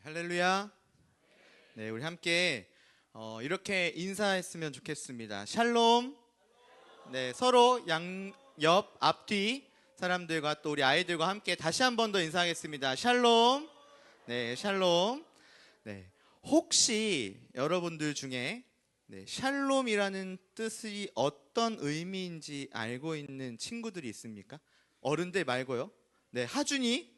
할렐루야. 네, 우리 함께 이렇게 인사했으면 좋겠습니다. 샬롬. 네, 서로 옆, 앞뒤 사람들과 또 우리 아이들과 함께 다시 한 번 더 인사하겠습니다. 샬롬. 네, 샬롬. 네, 혹시 여러분들 중에 샬롬이라는 뜻이 어떤 의미인지 알고 있는 친구들이 있습니까? 어른들 말고요. 네, 하준이.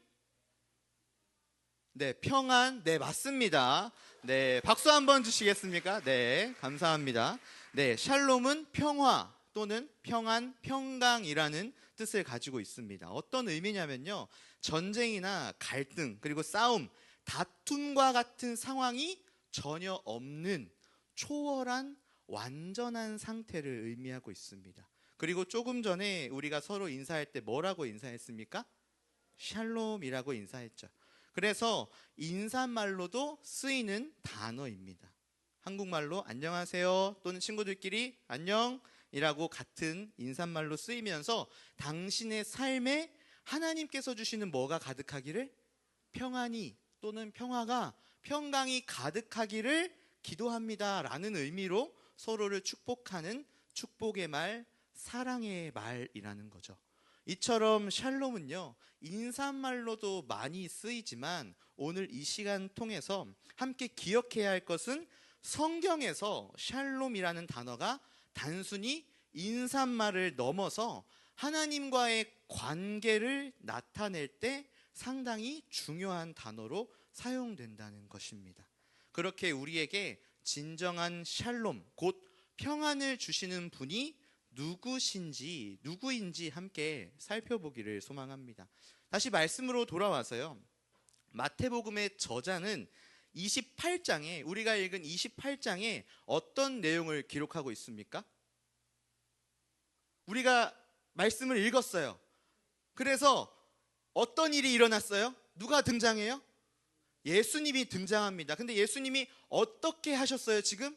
네, 평안. 네, 맞습니다. 네, 박수 한번 주시겠습니까? 네, 감사합니다. 네, 샬롬은 평화 또는 평안, 평강이라는 뜻을 가지고 있습니다. 어떤 의미냐면요, 전쟁이나 갈등, 그리고 싸움, 다툼과 같은 상황이 전혀 없는 초월한 완전한 상태를 의미하고 있습니다. 그리고 조금 전에 우리가 서로 인사할 때 뭐라고 인사했습니까? 샬롬이라고 인사했죠. 그래서 인사말로도 쓰이는 단어입니다. 한국말로 안녕하세요 또는 친구들끼리 안녕이라고 같은 인사말로 쓰이면서 당신의 삶에 하나님께서 주시는 뭐가 가득하기를? 평안이 또는 평화가, 평강이 가득하기를 기도합니다 라는 의미로 서로를 축복하는 축복의 말, 사랑의 말이라는 거죠. 이처럼 샬롬은요, 인사말로도 많이 쓰이지만 오늘 이 시간 통해서 함께 기억해야 할 것은 성경에서 샬롬이라는 단어가 단순히 인사말을 넘어서 하나님과의 관계를 나타낼 때 상당히 중요한 단어로 사용된다는 것입니다. 그렇게 우리에게 진정한 샬롬, 곧 평안을 주시는 분이 누구인지 함께 살펴보기를 소망합니다. 다시 말씀으로 돌아와서요, 마태복음의 저자는 28장에, 우리가 읽은 28장에 어떤 내용을 기록하고 있습니까? 우리가 말씀을 읽었어요. 그래서 어떤 일이 일어났어요? 누가 등장해요? 예수님이 등장합니다. 근데 예수님이 어떻게 하셨어요? 지금?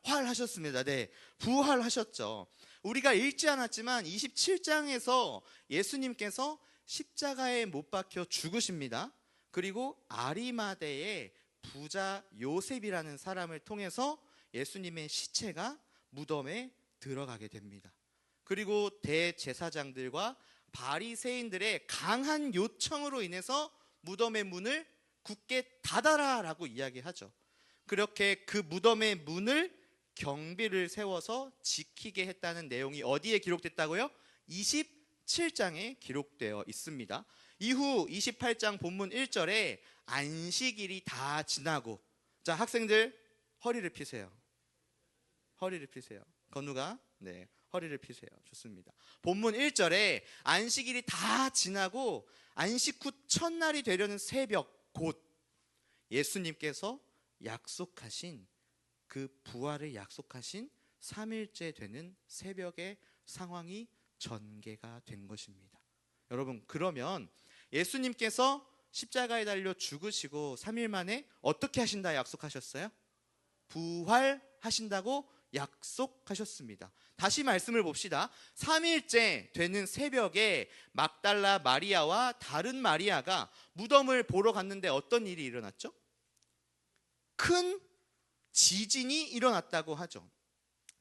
부활하셨습니다. 네, 부활하셨죠. 우리가 읽지 않았지만 27장에서 예수님께서 십자가에 못 박혀 죽으십니다. 그리고 아리마대의 부자 요셉이라는 사람을 통해서 예수님의 시체가 무덤에 들어가게 됩니다. 그리고 대제사장들과 바리새인들의 강한 요청으로 인해서 무덤의 문을 굳게 닫아라 라고 이야기하죠. 그렇게 그 무덤의 문을 경비를 세워서 지키게 했다는 내용이 어디에 기록됐다고요? 27장에 기록되어 있습니다. 이후 28장 본문 1절에 안식일이 다 지나고, 자, 학생들 허리를 펴세요. 허리를 펴세요. 건우가 허리를 펴세요. 좋습니다. 본문 1절에 안식일이 다 지나고 안식 후 첫날이 되려는 새벽, 곧 예수님께서 약속하신, 그 부활을 약속하신 3일째 되는 새벽의 상황이 전개가 된 것입니다. 여러분, 그러면 예수님께서 십자가에 달려 죽으시고 3일 만에 어떻게 하신다 약속하셨어요? 부활하신다고 약속하셨습니다. 다시 말씀을 봅시다. 3일째 되는 새벽에 막달라 마리아와 다른 마리아가 무덤을 보러 갔는데 어떤 일이 일어났죠? 큰 지진이 일어났다고 하죠.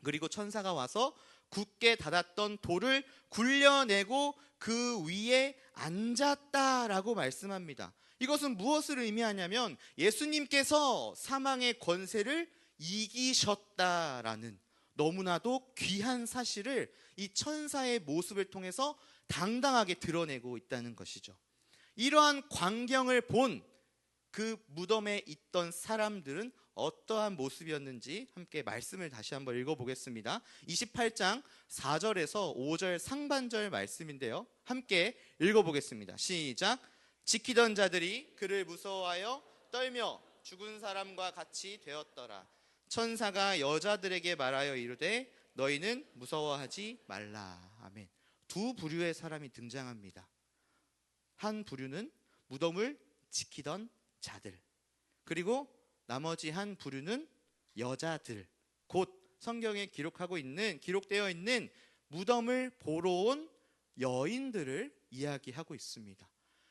그리고 천사가 와서 굳게 닫았던 돌을 굴려내고 그 위에 앉았다라고 말씀합니다. 이것은 무엇을 의미하냐면 예수님께서 사망의 권세를 이기셨다라는 너무나도 귀한 사실을 이 천사의 모습을 통해서 당당하게 드러내고 있다는 것이죠. 이러한 광경을 본 그 무덤에 있던 사람들은 어떠한 모습이었는지 함께 말씀을 다시 한번 읽어보겠습니다. 28장 4절에서 5절 상반절 말씀인데요, 함께 읽어보겠습니다. 시작. 지키던 자들이 그를 무서워하여 떨며 죽은 사람과 같이 되었더라. 천사가 여자들에게 말하여 이르되 너희는 무서워하지 말라. 아멘. 두 부류의 사람이 등장합니다. 한 부류는 무덤을 지키던 자들, 그리고 나머지 한 부류는 여자들, 곧 성경에 기록되어 있는 무덤을 보러 온 여인들을 이야기하고 있습니다.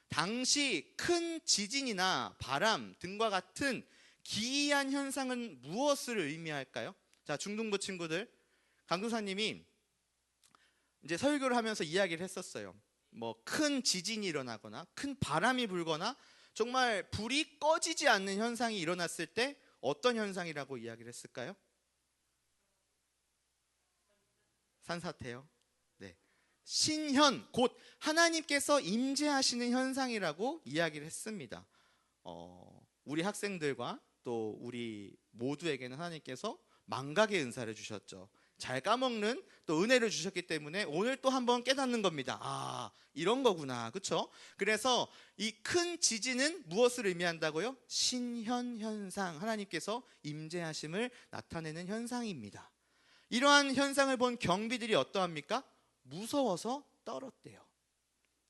당시 큰 지진이나 바람 등과 같은 기이한 현상은 무엇을 의미할까요? 자, 중등부 친구들, 강도사님이 이제 설교를 하면서 이야기를 했었어요. 뭐 큰 지진이 일어나거나 큰 바람이 불거나 정말 불이 꺼지지 않는 현상이 일어났을 때 어떤 현상이라고 이야기를 했을까요? 산사태요. 네. 신현, 곧 하나님께서 임재하시는 현상이라고 이야기를 했습니다. 우리 학생들과 또 우리 모두에게는 하나님께서 망각의 은사를 주셨죠. 잘 까먹는 또 은혜를 주셨기 때문에 오늘 또 한번 깨닫는 겁니다. 아, 이런 거구나. 그렇죠? 그래서 이 큰 지진은 무엇을 의미한다고요? 신현 현상, 하나님께서 임재하심을 나타내는 현상입니다. 이러한 현상을 본 경비들이 어떠합니까? 무서워서 떨었대요.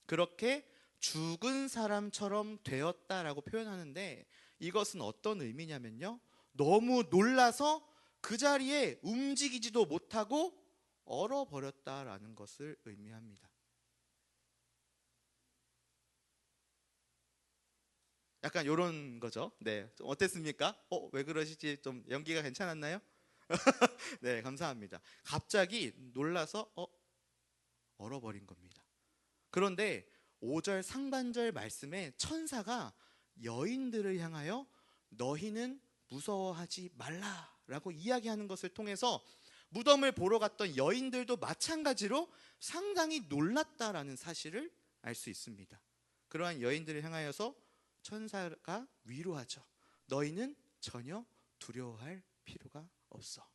그렇게 죽은 사람처럼 되었다라고 표현하는데, 이것은 어떤 의미냐면요, 너무 놀라서 그 자리에 움직이지도 못하고 얼어버렸다라는 것을 의미합니다. 약간 이런 거죠. 네, 좀 어땠습니까? 왜 그러시지? 좀 연기가 괜찮았나요? 네, 감사합니다. 갑자기 놀라서 얼어버린 겁니다. 그런데 5절 상반절 말씀에 천사가 여인들을 향하여 너희는 무서워하지 말라라고 이야기하는 것을 통해서 무덤을 보러 갔던 여인들도 마찬가지로 상당히 놀랐다라는 사실을 알 수 있습니다. 그러한 여인들을 향하여서 천사가 위로하죠. 너희는 전혀 두려워할 필요가 없어.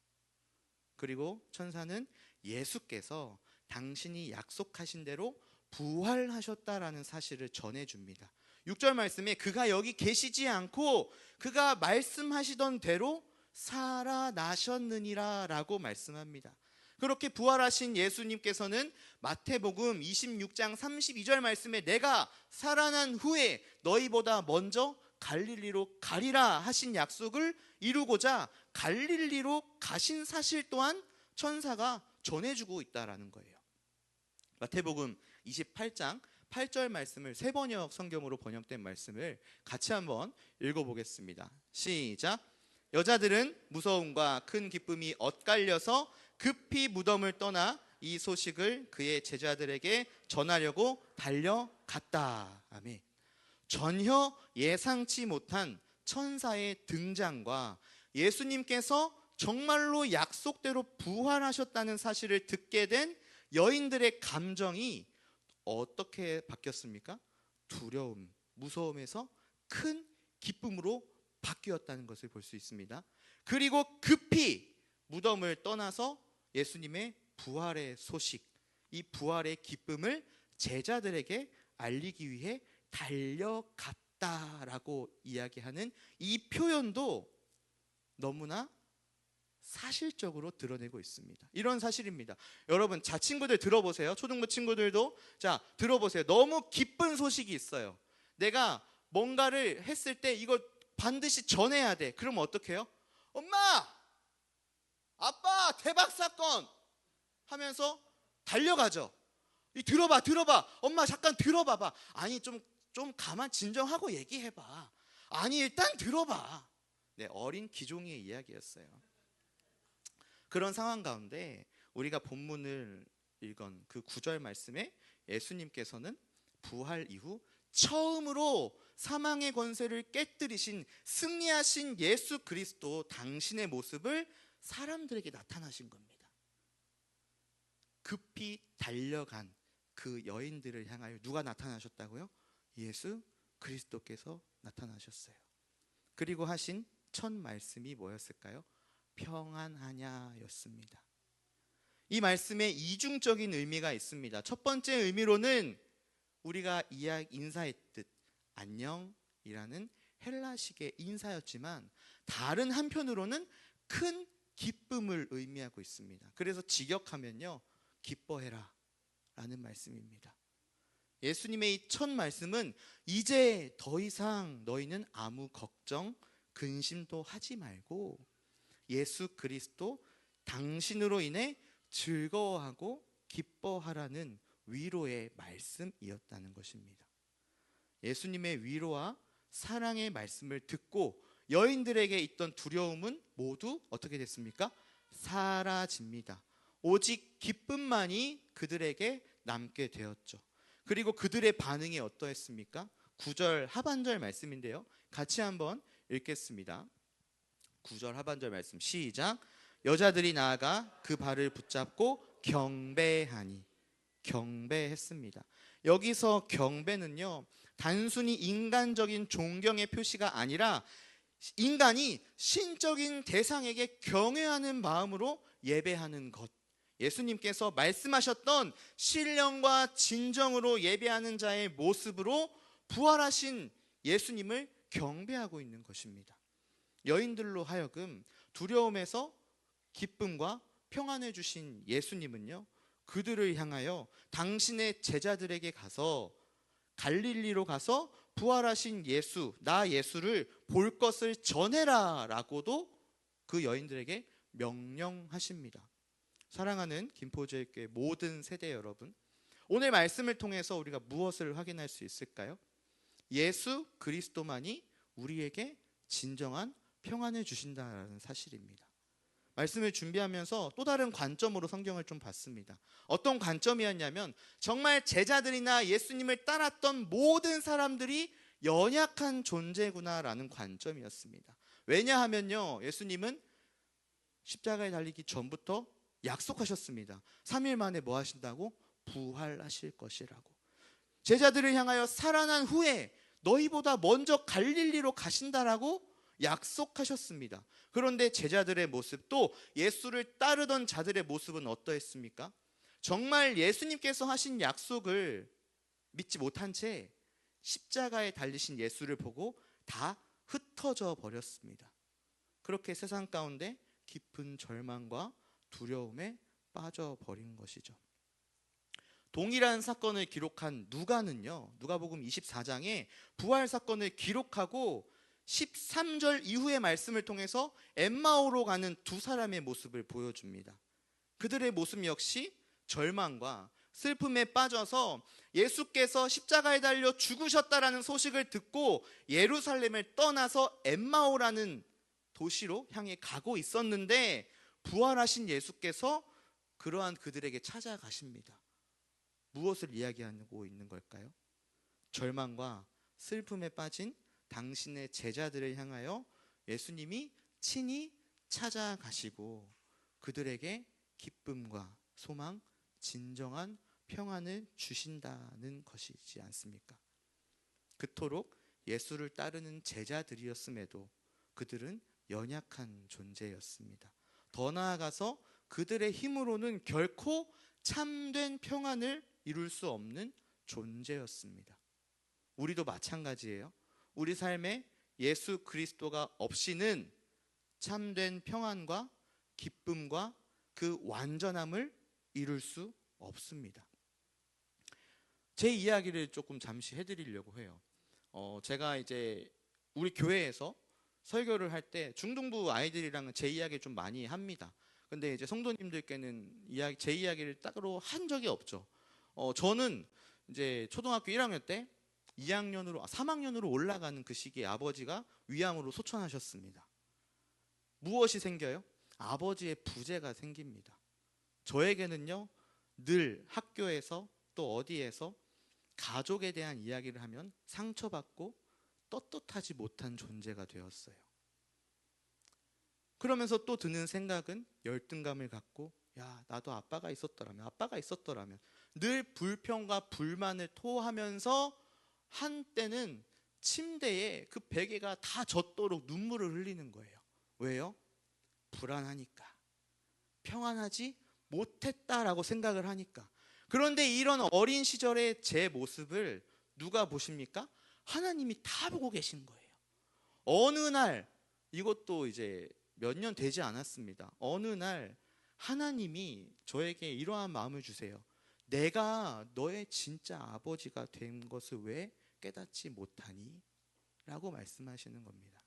그리고 천사는 예수께서 당신이 약속하신 대로 부활하셨다라는 사실을 전해줍니다. 6절 말씀에 그가 여기 계시지 않고 그가 말씀하시던 대로 살아나셨느니라 라고 말씀합니다. 그렇게 부활하신 예수님께서는 마태복음 26장 32절 말씀에 내가 살아난 후에 너희보다 먼저 갈릴리로 가리라 하신 약속을 이루고자 갈릴리로 가신 사실 또한 천사가 전해주고 있다라는 거예요. 마태복음 28장 8절 말씀을 세번역 성경으로 번역된 말씀을 같이 한번 읽어보겠습니다. 시작. 여자들은 무서움과 큰 기쁨이 엇갈려서 급히 무덤을 떠나 이 소식을 그의 제자들에게 전하려고 달려갔다. 아멘. 전혀 예상치 못한 천사의 등장과 예수님께서 정말로 약속대로 부활하셨다는 사실을 듣게 된 여인들의 감정이 어떻게 바뀌었습니까? 두려움, 무서움에서 큰 기쁨으로 바뀌었다는 것을 볼 수 있습니다. 그리고 급히 무덤을 떠나서 예수님의 부활의 소식, 이 부활의 기쁨을 제자들에게 알리기 위해 달려갔다라고 이야기하는 이 표현도 너무나 사실적으로 드러내고 있습니다. 이런 사실입니다. 여러분, 자, 친구들 들어보세요. 초등부 친구들도 자, 들어보세요. 너무 기쁜 소식이 있어요. 내가 뭔가를 했을 때 이거 반드시 전해야 돼. 그러면 어떻게 해요? 엄마! 아빠! 대박 사건! 하면서 달려가죠. 들어봐. 엄마 잠깐 들어봐봐. 아니 좀 가만 진정하고 얘기해봐. 아니 일단 들어봐. 네, 어린 기종이의 이야기였어요. 그런 상황 가운데 우리가 본문을 읽은 그 9절 말씀에 예수님께서는 부활 이후 처음으로 사망의 권세를 깨뜨리신 승리하신 예수 그리스도 당신의 모습을 사람들에게 나타나신 겁니다. 급히 달려간 그 여인들을 향하여 누가 나타나셨다고요? 예수 그리스도께서 나타나셨어요. 그리고 하신 첫 말씀이 뭐였을까요? 평안하냐 였습니다. 이 말씀에 이중적인 의미가 있습니다. 첫 번째 의미로는 우리가 인사했듯 안녕이라는 헬라식의 인사였지만 다른 한편으로는 큰 기쁨을 의미하고 있습니다. 그래서 직역하면요, 기뻐해라 라는 말씀입니다. 예수님의 이 첫 말씀은 이제 더 이상 너희는 아무 걱정, 근심도 하지 말고 예수 그리스도 당신으로 인해 즐거워하고 기뻐하라는 위로의 말씀이었다는 것입니다. 예수님의 위로와 사랑의 말씀을 듣고 여인들에게 있던 두려움은 모두 어떻게 됐습니까? 사라집니다. 오직 기쁨만이 그들에게 남게 되었죠. 그리고 그들의 반응이 어떠했습니까? 9절 하반절 말씀인데요. 같이 한번 읽겠습니다. 9절 하반절 말씀 시작. 여자들이 나아가 그 발을 붙잡고 경배하니. 경배했습니다. 여기서 경배는요, 단순히 인간적인 존경의 표시가 아니라 인간이 신적인 대상에게 경외하는 마음으로 예배하는 것. 예수님께서 말씀하셨던 신령과 진정으로 예배하는 자의 모습으로 부활하신 예수님을 경배하고 있는 것입니다. 여인들로 하여금 두려움에서 기쁨과 평안을 주신 예수님은요, 그들을 향하여 당신의 제자들에게 가서 갈릴리로 가서 부활하신 예수, 나 예수를 볼 것을 전해라 라고도 그 여인들에게 명령하십니다. 사랑하는 김포제일교회 모든 세대 여러분, 오늘 말씀을 통해서 우리가 무엇을 확인할 수 있을까요? 예수 그리스도만이 우리에게 진정한 평안을 주신다는 사실입니다. 말씀을 준비하면서 또 다른 관점으로 성경을 좀 봤습니다. 어떤 관점이었냐면 정말 제자들이나 예수님을 따랐던 모든 사람들이 연약한 존재구나라는 관점이었습니다. 왜냐하면요, 예수님은 십자가에 달리기 전부터 약속하셨습니다. 3일 만에 뭐 하신다고? 부활하실 것이라고. 제자들을 향하여 살아난 후에 너희보다 먼저 갈릴리로 가신다라고 약속하셨습니다. 그런데 제자들의 모습, 또 예수를 따르던 자들의 모습은 어떠했습니까? 정말 예수님께서 하신 약속을 믿지 못한 채 십자가에 달리신 예수를 보고 다 흩어져 버렸습니다. 그렇게 세상 가운데 깊은 절망과 두려움에 빠져버린 것이죠. 동일한 사건을 기록한 누가는요, 누가복음 24장에 부활 사건을 기록하고 13절 이후의 말씀을 통해서 엠마오로 가는 두 사람의 모습을 보여줍니다. 그들의 모습 역시 절망과 슬픔에 빠져서 예수께서 십자가에 달려 죽으셨다라는 소식을 듣고 예루살렘을 떠나서 엠마오라는 도시로 향해 가고 있었는데, 부활하신 예수께서 그러한 그들에게 찾아가십니다. 무엇을 이야기하고 있는 걸까요? 절망과 슬픔에 빠진 당신의 제자들을 향하여 예수님이 친히 찾아가시고 그들에게 기쁨과 소망, 진정한 평안을 주신다는 것이지 않습니까? 그토록 예수를 따르는 제자들이었음에도 그들은 연약한 존재였습니다. 더 나아가서 그들의 힘으로는 결코 참된 평안을 이룰 수 없는 존재였습니다. 우리도 마찬가지예요. 우리 삶에 예수 그리스도가 없이는 참된 평안과 기쁨과 그 완전함을 이룰 수 없습니다. 제 이야기를 조금 잠시 해드리려고 해요. 제가 이제 우리 교회에서 설교를 할 때 중등부 아이들이랑은 제 이야기를 좀 많이 합니다. 근데 이제 성도님들께는 제 이야기를 따로 한 적이 없죠. 저는 이제 초등학교 1학년 때 3학년으로 올라가는 그 시기에 아버지가 위암으로 소천하셨습니다. 무엇이 생겨요? 아버지의 부재가 생깁니다. 저에게는요, 늘 학교에서 또 어디에서 가족에 대한 이야기를 하면 상처받고 떳떳하지 못한 존재가 되었어요. 그러면서 또 드는 생각은 열등감을 갖고, 야, 나도 아빠가 있었더라면 늘 불평과 불만을 토하면서 한때는 침대에 그 베개가 다 젖도록 눈물을 흘리는 거예요. 왜요? 불안하니까, 평안하지 못했다라고 생각을 하니까. 그런데 이런 어린 시절의 제 모습을 누가 보십니까? 하나님이 다 보고 계신 거예요. 어느 날, 이것도 이제 몇 년 되지 않았습니다. 어느 날 하나님이 저에게 이러한 마음을 주세요. 내가 너의 진짜 아버지가 된 것을 왜 깨닫지 못하니? 라고 말씀하시는 겁니다.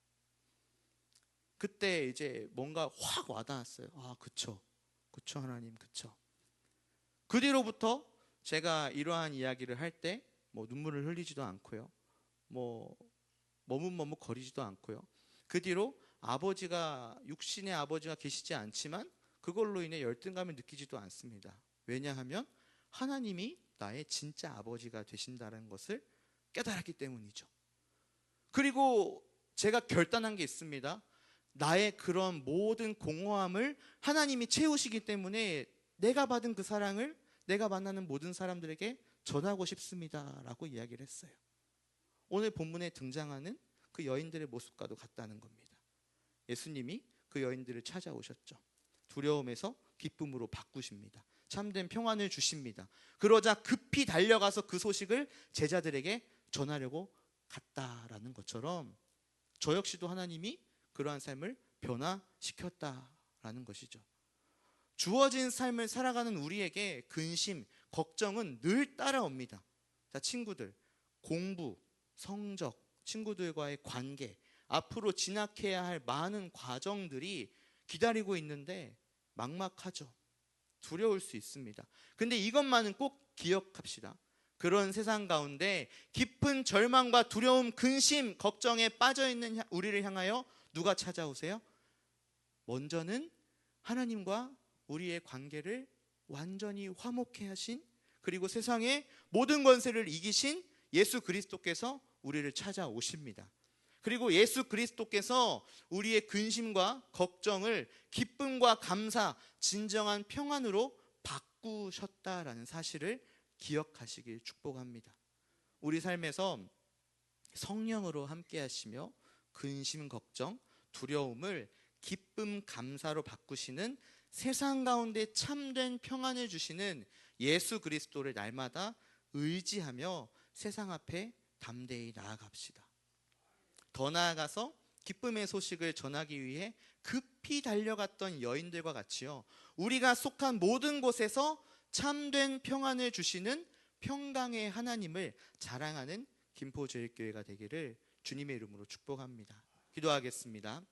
그때 이제 뭔가 확 와닿았어요. 아, 그쵸 하나님, 그쵸. 그 뒤로부터 제가 이러한 이야기를 할 때 뭐 눈물을 흘리지도 않고요, 머뭇머뭇 거리지도 않고요. 그 뒤로 육신의 아버지가 계시지 않지만 그걸로 인해 열등감을 느끼지도 않습니다. 왜냐하면 하나님이 나의 진짜 아버지가 되신다는 것을 깨달았기 때문이죠. 그리고 제가 결단한 게 있습니다. 나의 그런 모든 공허함을 하나님이 채우시기 때문에 내가 받은 그 사랑을 내가 만나는 모든 사람들에게 전하고 싶습니다 라고 이야기를 했어요. 오늘 본문에 등장하는 그 여인들의 모습과도 같다는 겁니다. 예수님이 그 여인들을 찾아오셨죠. 두려움에서 기쁨으로 바꾸십니다. 참된 평안을 주십니다. 그러자 급히 달려가서 그 소식을 제자들에게 전하려고 갔다라는 것처럼 저 역시도 하나님이 그러한 삶을 변화시켰다라는 것이죠. 주어진 삶을 살아가는 우리에게 근심, 걱정은 늘 따라옵니다. 자, 친구들, 공부, 성적, 친구들과의 관계, 앞으로 진학해야 할 많은 과정들이 기다리고 있는데 막막하죠. 두려울 수 있습니다. 근데 이것만은 꼭 기억합시다. 그런 세상 가운데 깊은 절망과 두려움, 근심, 걱정에 빠져있는 우리를 향하여 누가 찾아오세요? 먼저는 하나님과 우리의 관계를 완전히 화목해 하신, 그리고 세상의 모든 권세를 이기신 예수 그리스도께서 우리를 찾아오십니다. 그리고 예수 그리스도께서 우리의 근심과 걱정을 기쁨과 감사, 진정한 평안으로 바꾸셨다라는 사실을 기억하시길 축복합니다. 우리 삶에서 성령으로 함께 하시며 근심, 걱정, 두려움을 기쁨, 감사로 바꾸시는, 세상 가운데 참된 평안을 주시는 예수 그리스도를 날마다 의지하며 세상 앞에 담대히 나아갑시다. 더 나아가서 기쁨의 소식을 전하기 위해 급히 달려갔던 여인들과 같이요, 우리가 속한 모든 곳에서 참된 평안을 주시는 평강의 하나님을 자랑하는 김포제일교회가 되기를 주님의 이름으로 축복합니다. 기도하겠습니다.